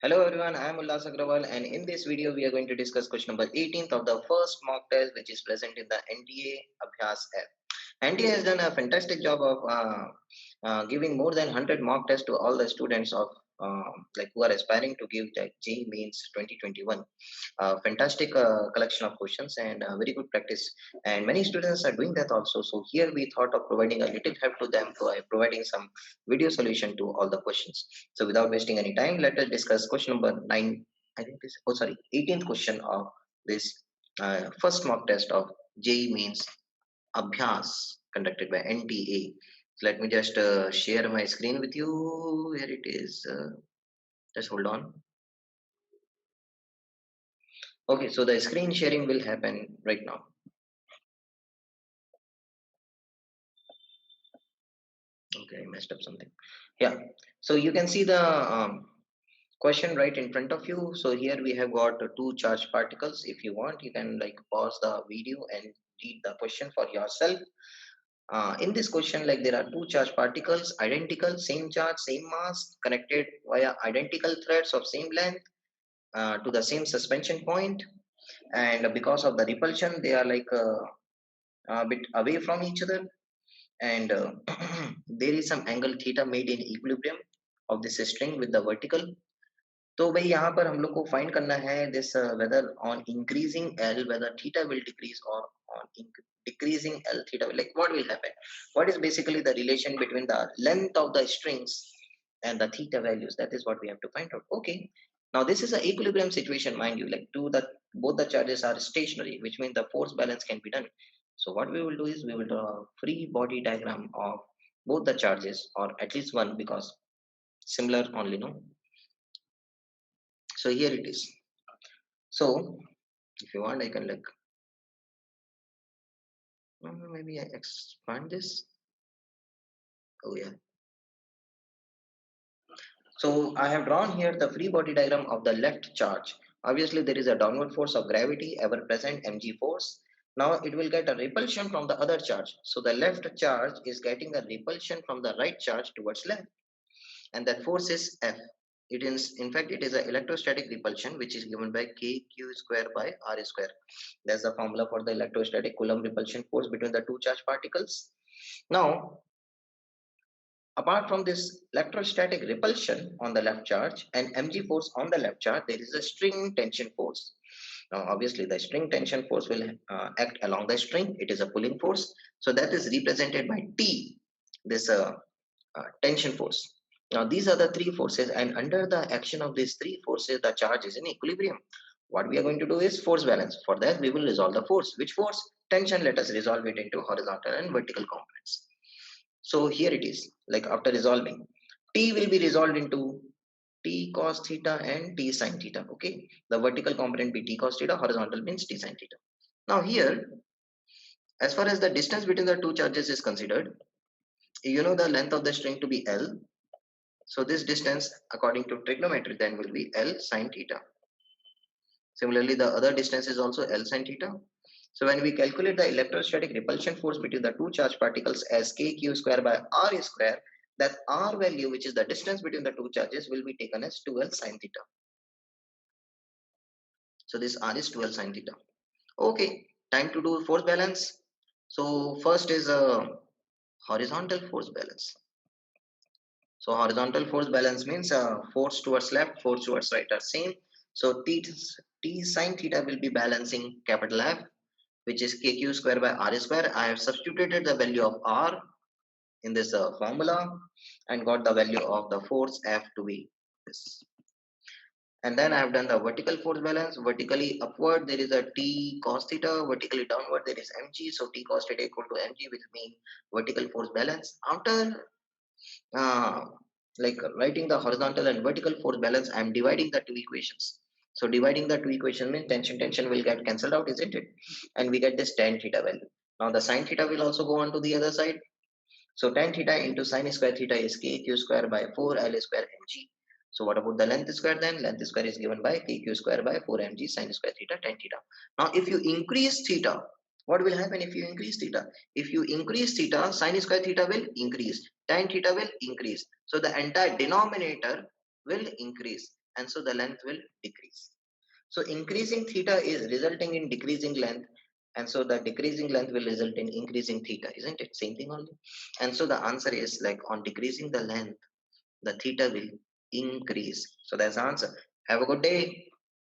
Hello everyone, I am Ullas Agrawal and in this video we are going to discuss question number 18th of the first mock test which is present in the NTA Abhyas app. NTA has done a fantastic job of giving more than 100 mock tests to all the students of who are aspiring to give the JEE Mains 2021. Fantastic collection of questions and very good practice, and many students are doing that also. So here we thought of providing a little help to them by providing some video solution to all the questions. So without wasting any time, let us discuss question number 9. I think this, oh sorry, 18th question of this first mock test of JEE Mains Abhyas conducted by NTA. So let me just share my screen with you. Here it is. Just hold on. Okay, so the screen sharing will happen right now. Okay, I messed up something. Yeah, so you can see the question right in front of you. So here we have got two charged particles. If you want, you can like pause the video and read the question for yourself. In this question, like there are two charged particles, identical, same charge, same mass, connected via identical threads of same length to the same suspension point, and because of the repulsion, they are like a bit away from each other, and there is some angle theta made in equilibrium of this string with the vertical. तो भाई यहाँ पर हम लोग को find करना है this whether on increasing L whether theta will decrease or on decreasing L theta will, like what will happen, what is basically the relation between the length of the strings and the theta values. That is what we have to find out. Okay, now this is an equilibrium situation, mind you, like both the charges are stationary, which means the force balance can be done. So what we will do is we will draw a free body diagram of both the charges, or at least one, because similar only, no. So here it is. So if you want, I can like maybe I expand this. Oh yeah. So I have drawn here the free body diagram of the left charge. Obviously, there is a downward force of gravity ever present, mg force. Now it will get a repulsion from the other charge. So the left charge is getting a repulsion from the right charge towards left, and that force is F. It is, in fact, it is an electrostatic repulsion which is given by kq square by r square. That's the formula for the electrostatic Coulomb repulsion force between the two charged particles. Now, apart from this electrostatic repulsion on the left charge and mg force on the left charge, there is a string tension force. Now, obviously, the string tension force will act along the string. It is a pulling force. So that is represented by T, this tension force. Now, these are the three forces, and under the action of these three forces, the charge is in equilibrium. What we are going to do is force balance. For that, we will resolve the force. Which force? Tension. Let us resolve it into horizontal and vertical components. So here it is, like after resolving, T will be resolved into T cos theta and T sin theta. Okay, the vertical component be T cos theta, horizontal means T sin theta. Now here, as far as the distance between the two charges is considered, you know the length of the string to be L. So this distance according to trigonometry then will be L sin theta. Similarly, the other distance is also L sin theta. So when we calculate the electrostatic repulsion force between the two charged particles as kq square by r square, that r value, which is the distance between the two charges, will be taken as 2L sin theta. So this r is 2L sin theta. Okay, time to do force balance. So first is a horizontal force balance. So horizontal force balance means force towards left, force towards right are same. So T sin theta will be balancing capital F, which is kq square by r square. I have substituted the value of r in this formula and got the value of the force F to be this. And then I have done the vertical force balance. Vertically upward there is a T cos theta, vertically downward there is mg. So T cos theta equal to mg, which means vertical force balance. After uh, like writing the horizontal and vertical force balance, I am dividing the two equations. So dividing the two equations means tension will get cancelled out, isn't it? And we get this tan theta value. Now the sin theta will also go on to the other side. So tan theta into sin square theta is kq square by 4L square mg. So what about the length square then? Length square is given by kq square by 4mg sin square theta tan theta. Now if you increase theta, what will happen if you increase theta? If you increase theta, sin square theta will increase, tan theta will increase. So the entire denominator will increase. and so the length will decrease. So increasing theta is resulting in decreasing length, and so the decreasing length will result in increasing theta, isn't it? Same thing only. And so the answer is like on decreasing the length, the theta will increase. So that's the answer. Have a good day.